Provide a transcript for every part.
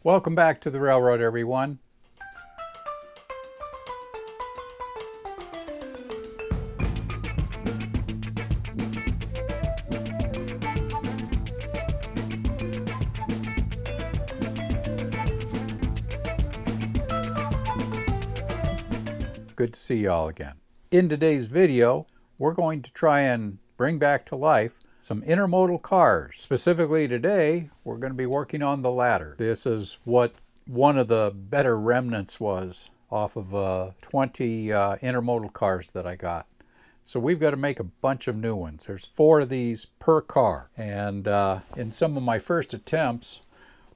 Welcome back to the railroad, everyone. Good to see you all again. In today's video, we're going to try and bring back to life some intermodal cars. Specifically today, we're going to be working on the ladder. This is what one of the better remnants was off of 20 intermodal cars that I got. So we've got to make a bunch of new ones. There's 4 of these per car. And in some of my first attempts,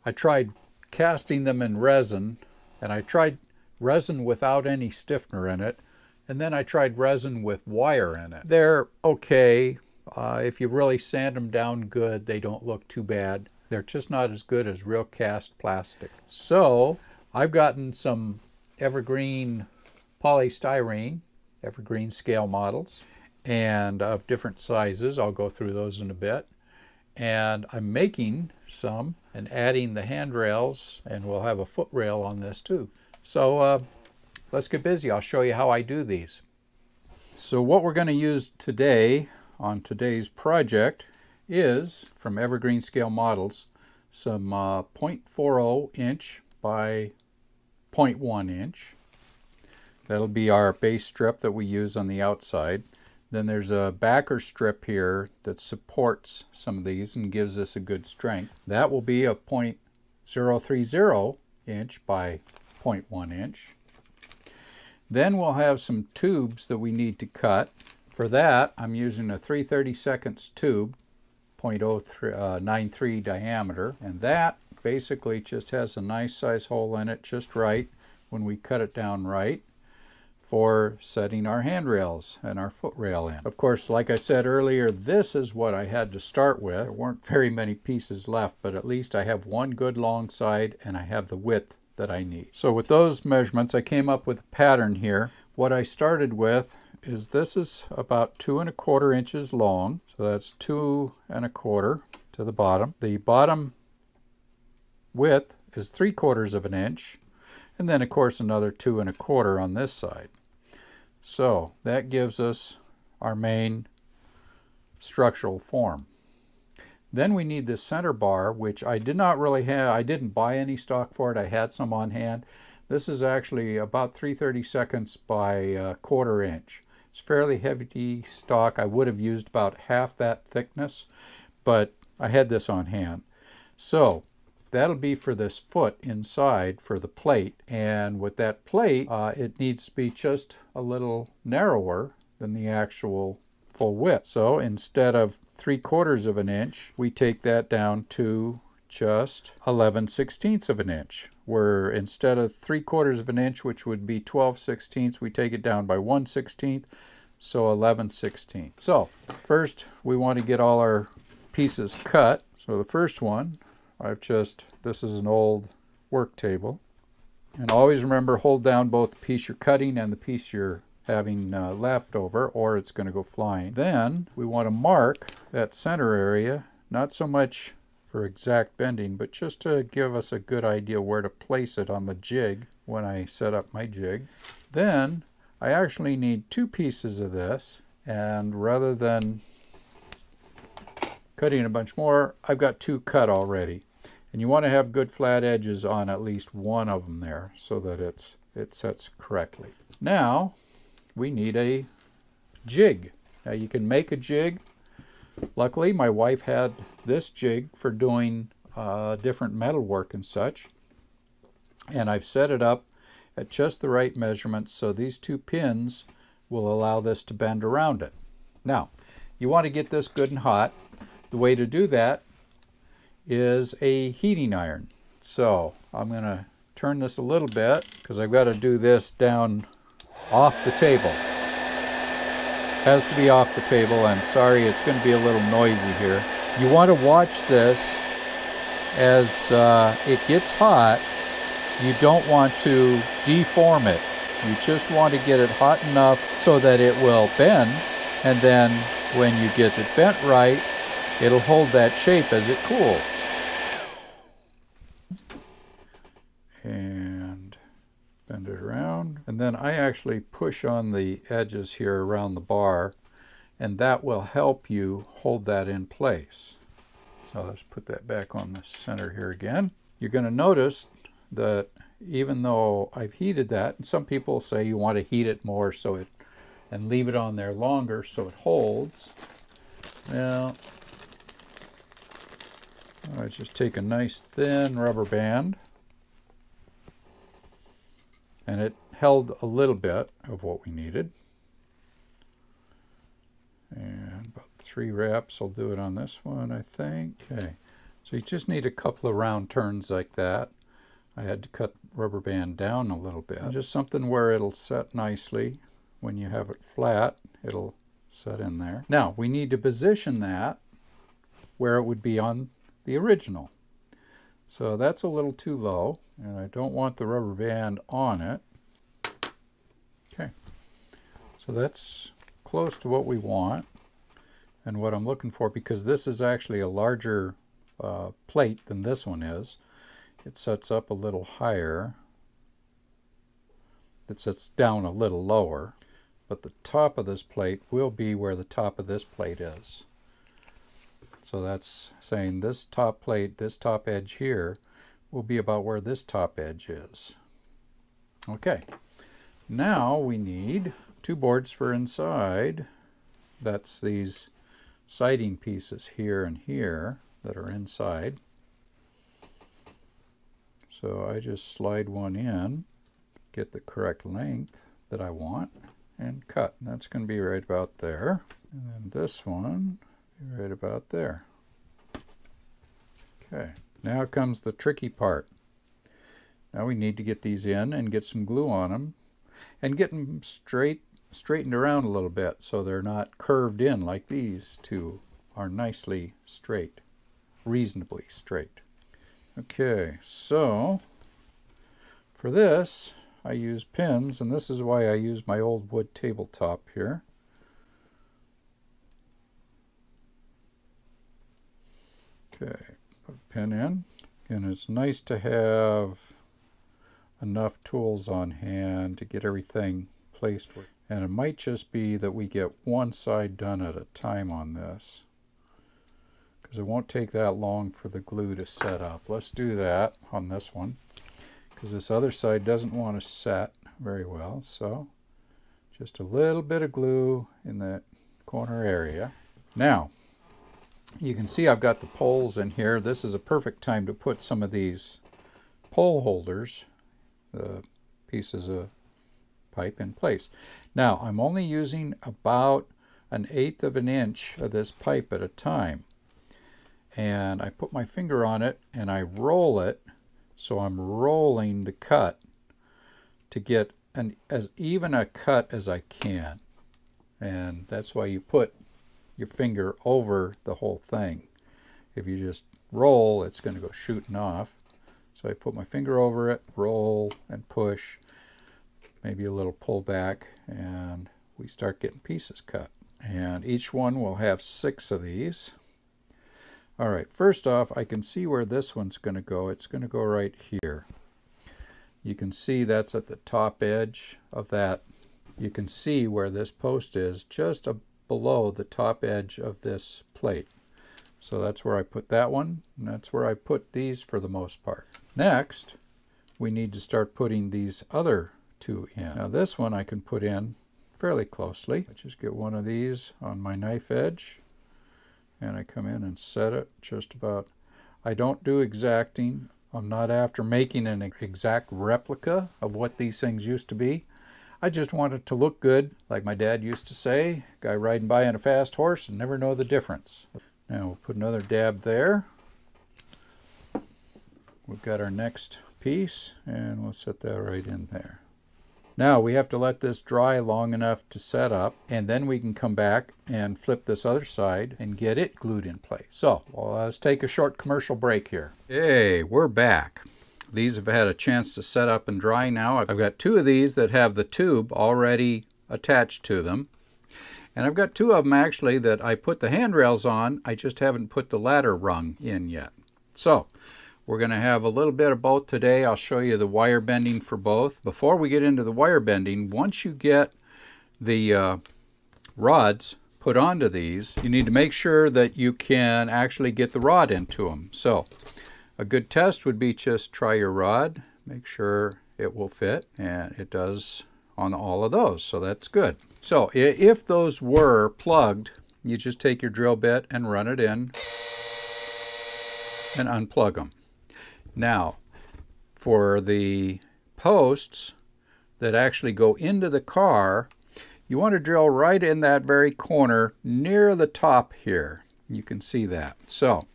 I tried casting them in resin, and I tried resin without any stiffener in it, and then I tried resin with wire in it. They're okay. If you really sand them down good, they don't look too bad. They're just not as good as real cast plastic. So I've gotten some evergreen polystyrene, evergreen scale models, and of different sizes. I'll go through those in a bit. And I'm making some and adding the handrails, and we'll have a footrail on this too. So let's get busy. I'll show you how I do these. So what we're going to use today on today's project is, from Evergreen Scale Models, some 0.40 inch by 0.1 inch. That'll be our base strip that we use on the outside. Then there's a backer strip here that supports some of these and gives us a good strength. That will be a 0.030 inch by 0.1 inch. Then we'll have some tubes that we need to cut. For that, I'm using a 3/32 tube, 0.093 diameter, and that basically just has a nice size hole in it, just right, when we cut it down right, for setting our handrails and our footrail in. Of course, like I said earlier, this is what I had to start with. There weren't very many pieces left, but at least I have one good long side and I have the width that I need. So with those measurements, I came up with a pattern here. What I started with is, this is about 2 1/4 inches long, so that's 2 1/4 to the bottom. The bottom width is 3/4 of an inch, and then of course another 2 1/4 on this side. So that gives us our main structural form. Then we need the center bar, which I did not really have. I didn't buy any stock for it. I had some on hand. This is actually about 3/32 by 1/4 inch. It's fairly heavy stock. I would have used about half that thickness, but I had this on hand. So that'll be for this foot inside for the plate. And with that plate, it needs to be just a little narrower than the actual full width. So instead of 3/4 of an inch, we take that down to just 11/16 of an inch, where instead of 3/4 of an inch, which would be 12/16, we take it down by 1/16, so 11/16. So first we want to get all our pieces cut. So the first one, this is an old work table, and always remember, hold down both the piece you're cutting and the piece you're having left over, or it's going to go flying. Then we want to mark that center area, not so much for exact bending, but just to give us a good idea where to place it on the jig when I set up my jig. Then I actually need 2 pieces of this, and rather than cutting a bunch more, I've got 2 cut already. And you want to have good flat edges on at least one of them there so that it sets correctly. Now we need a jig. Now you can make a jig. Luckily my wife had this jig for doing different metal work and such, and I've set it up at just the right measurements so these 2 pins will allow this to bend around it. Now you want to get this good and hot. The way to do that is a heating iron. So I'm going to turn this a little bit because I've got to do this down off the table. Has to be off the table. I'm sorry, it's going to be a little noisy here. You want to watch this as it gets hot. You don't want to deform it. You just want to get it hot enough so that it will bend, and then when you get it bent right, it'll hold that shape as it cools. And then I actually push on the edges here around the bar, and that will help you hold that in place. So let's put that back on the center here again. You're going to notice that even though I've heated that, and some people say you want to heat it more so it, and leave it on there longer so it holds. Well, I just take a nice thin rubber band, and it held a little bit of what we needed. And about 3 wraps will do it on this one, I think. Okay, so you just need a couple of round turns like that. I had to cut rubber band down a little bit. Just something where it'll set nicely. When you have it flat, it'll set in there. Now, we need to position that where it would be on the original. So that's a little too low, and I don't want the rubber band on it. Okay, so that's close to what we want and what I'm looking for, because this is actually a larger plate than this one is. It sets up a little higher. It sets down a little lower, but the top of this plate will be where the top of this plate is. So that's saying this top plate, this top edge here, will be about where this top edge is. Okay, now we need 2 boards for inside. That's these siding pieces here and here that are inside. So I just slide one in, get the correct length that I want, and cut. And that's going to be right about there. And then this one, right about there. Okay, now comes the tricky part. Now we need to get these in and get some glue on them, and get them straightened around a little bit so they're not curved in like these two are nicely straight, reasonably straight. Okay, so for this I use pins, and this is why I use my old wood tabletop here. Okay, put a pin in, and it's nice to have enough tools on hand to get everything placed. And it might just be that we get one side done at a time on this, because it won't take that long for the glue to set up. Let's do that on this one, because this other side doesn't want to set very well. So just a little bit of glue in that corner area. Now you can see I've got the poles in here. This is a perfect time to put some of these pole holders, the pieces of pipe, in place. Now I'm only using about 1/8 of an inch of this pipe at a time, and I put my finger on it and I roll it, so I'm rolling the cut to get as even a cut as I can. And that's why you put your finger over the whole thing. If you just roll, it's going to go shooting off. So I put my finger over it, roll and push, maybe a little pull back, and we start getting pieces cut. And each one will have 6 of these. All right, first off, I can see where this one's going to go. It's going to go right here. You can see that's at the top edge of that. You can see where this post is, just below the top edge of this plate. So that's where I put that one, and that's where I put these for the most part. Next, we need to start putting these other 2 in. Now this one I can put in fairly closely. I just get one of these on my knife edge, and I come in and set it just about. I don't do exacting. I'm not after making an exact replica of what these things used to be. I just want it to look good, like my dad used to say, guy riding by on a fast horse and never know the difference. Now we'll put another dab there. We've got our next piece, and we'll set that right in there. Now we have to let this dry long enough to set up, and then we can come back and flip this other side and get it glued in place. So let's take a short commercial break here. Hey, we're back. These have had a chance to set up and dry now. I've got 2 of these that have the tube already attached to them. And I've got 2 of them actually that I put the handrails on. I just haven't put the ladder rung in yet. So We're going to have a little bit of both today. I'll show you the wire bending for both. Before we get into the wire bending, once you get the rods put onto these, you need to make sure that you can actually get the rod into them. So a good test would be just try your rod, make sure it will fit, and it does on all of those, so that's good. So if those were plugged, you just take your drill bit and run it in and unplug them. Now, for the posts that actually go into the car, you want to drill right in that very corner near the top here. You can see that. So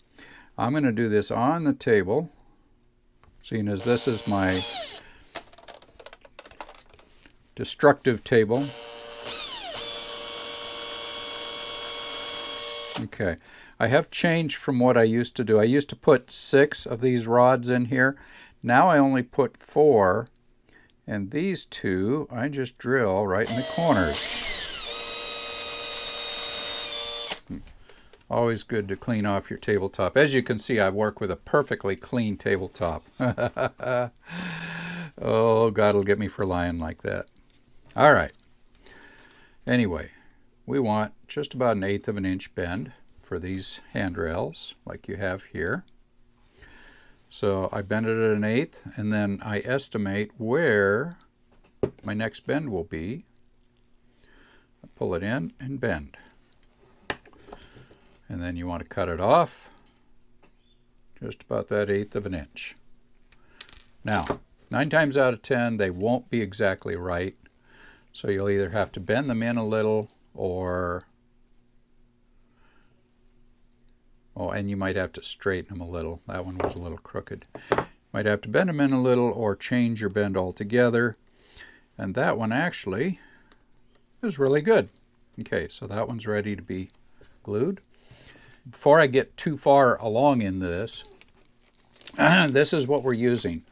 I'm going to do this on the table, seeing as this is my destructive table. Okay, I have changed from what I used to do. I used to put 6 of these rods in here. Now I only put 4, and these 2 I just drill right in the corners. Always good to clean off your tabletop. As you can see, I work with a perfectly clean tabletop. Oh, God will get me for lying like that. All right. Anyway, we want just about 1/8 of an inch bend for these handrails like you have here. So I bend it at 1/8, and then I estimate where my next bend will be. I pull it in and bend. And then you want to cut it off just about that 1/8 of an inch. Now, 9 times out of 10, they won't be exactly right. So you'll either have to bend them in a little, or and you might have to straighten them a little. That one was a little crooked. Might have to bend them in a little or change your bend altogether. And that one actually is really good. Okay, so that one's ready to be glued. Before I get too far along in this, this is what we're using.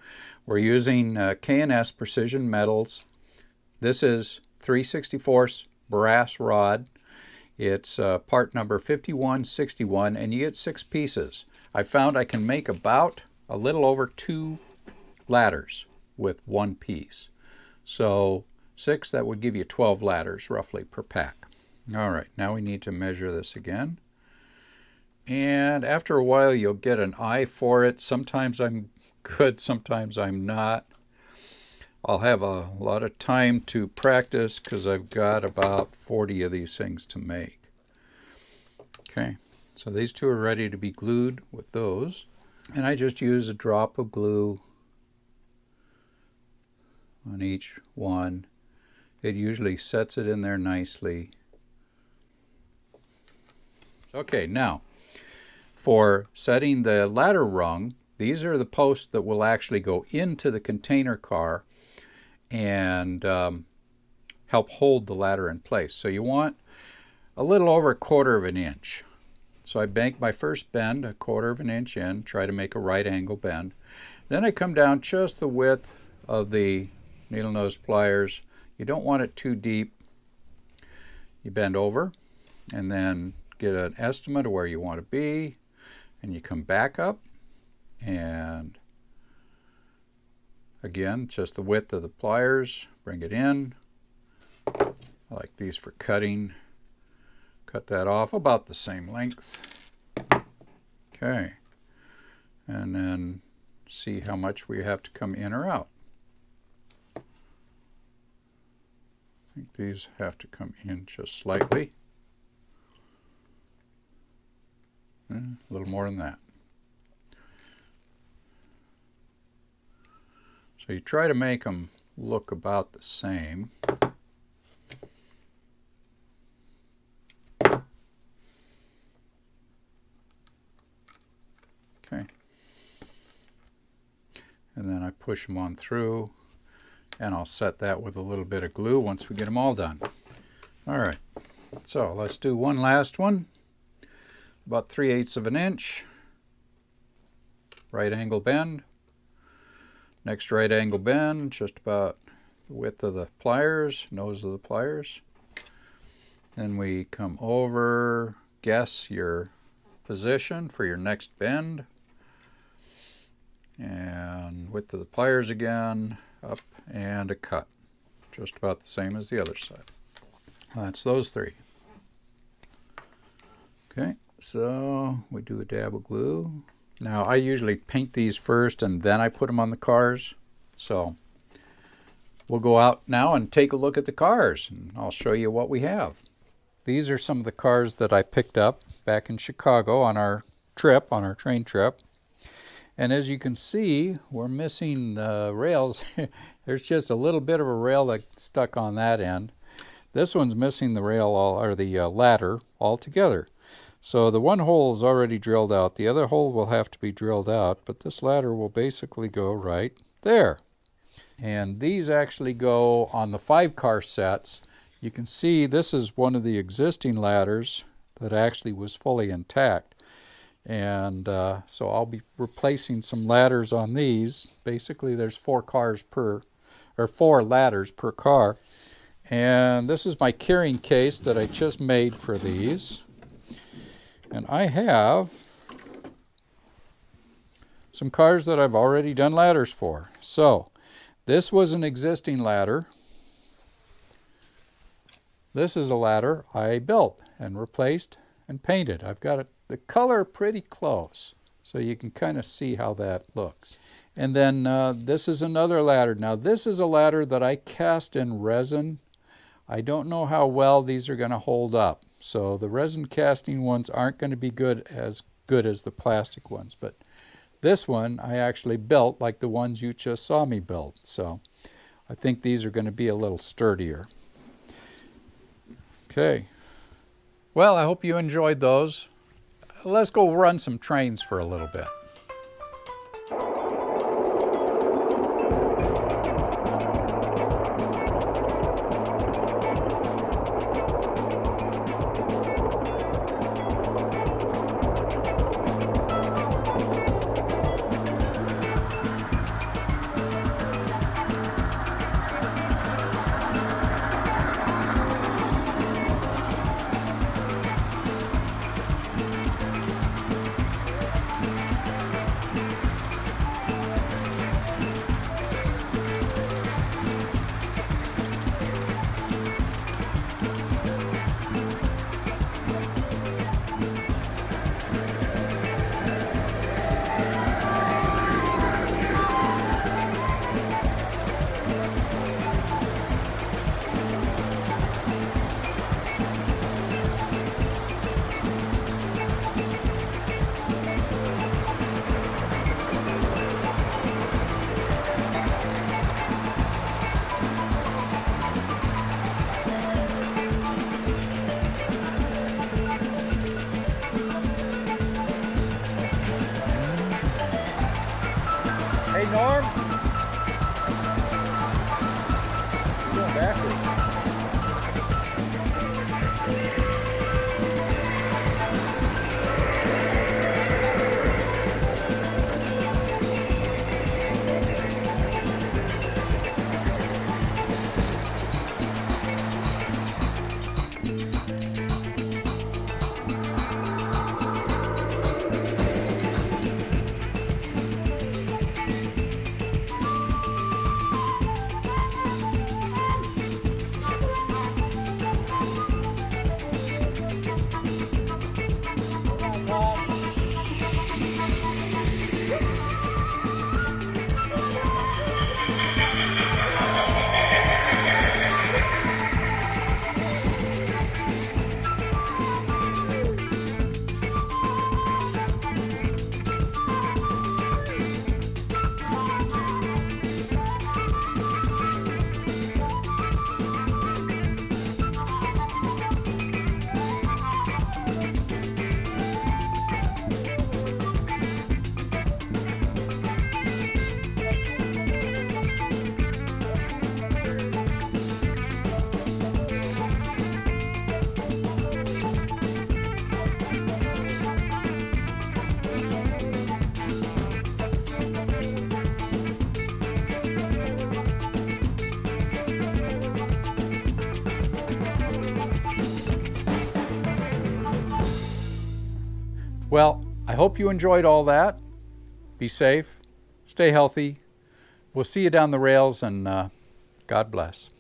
We're using K&S Precision Metals. This is 3/64 brass rod. It's part number 5161, and you get 6 pieces. I found I can make about a little over 2 ladders with 1 piece. So 6, that would give you 12 ladders roughly per pack. All right, now we need to measure this again. And after a while, you'll get an eye for it. Sometimes I'm good, sometimes I'm not. I'll have a lot of time to practice because I've got about 40 of these things to make. Okay, so these 2 are ready to be glued with those. And I just use a drop of glue on each one. It usually sets it in there nicely. Okay, now for setting the ladder rung, these are the posts that will actually go into the container car and help hold the ladder in place. So you want a little over 1/4 of an inch. So I make my first bend 1/4 of an inch in, try to make a right angle bend. Then I come down just the width of the needle nose pliers. You don't want it too deep. You bend over and then get an estimate of where you want to be, and you come back up, and again, just the width of the pliers, bring it in. I like these for cutting. Cut that off about the same length. Okay, and then see how much we have to come in or out. I think these have to come in just slightly. A little more than that. So you try to make them look about the same. Okay. And then I push them on through, and I'll set that with a little bit of glue once we get them all done. All right, so let's do one last one. About 3/8 of an inch. Right angle bend. Next right angle bend, just about the width of the pliers, nose of the pliers. Then we come over, guess your position for your next bend. and width of the pliers again, up and a cut. Just about the same as the other side. That's those three. Okay, so we do a dab of glue. Now I usually paint these first and then I put them on the cars. So we'll go out now and take a look at the cars and I'll show you what we have. These are some of the cars that I picked up back in Chicago on our trip, on our train trip. And as you can see, we're missing the rails. There's just a little bit of a rail that stuck on that end. This one's missing the rail, or the ladder altogether. So the one hole is already drilled out. The other hole will have to be drilled out, but this ladder will basically go right there. And these actually go on the 5-car sets. You can see this is one of the existing ladders that actually was fully intact. And so I'll be replacing some ladders on these. Basically there's 4 ladders per car. And this is my carrying case that I just made for these. And I have some cars that I've already done ladders for. So this was an existing ladder. This is a ladder I built and replaced and painted. I've got the color pretty close, so you can kind of see how that looks. And then this is another ladder. Now this is a ladder that I cast in resin. I don't know how well these are going to hold up. So the resin casting ones aren't going to be as good as the plastic ones. But this one I actually built like the ones you just saw me build. So I think these are going to be a little sturdier. Okay. Well, I hope you enjoyed those. Let's go run some trains for a little bit. Hey Norm, you're going backwards. Well, I hope you enjoyed all that. Be safe, Stay healthy. We'll see you down the rails, and God bless.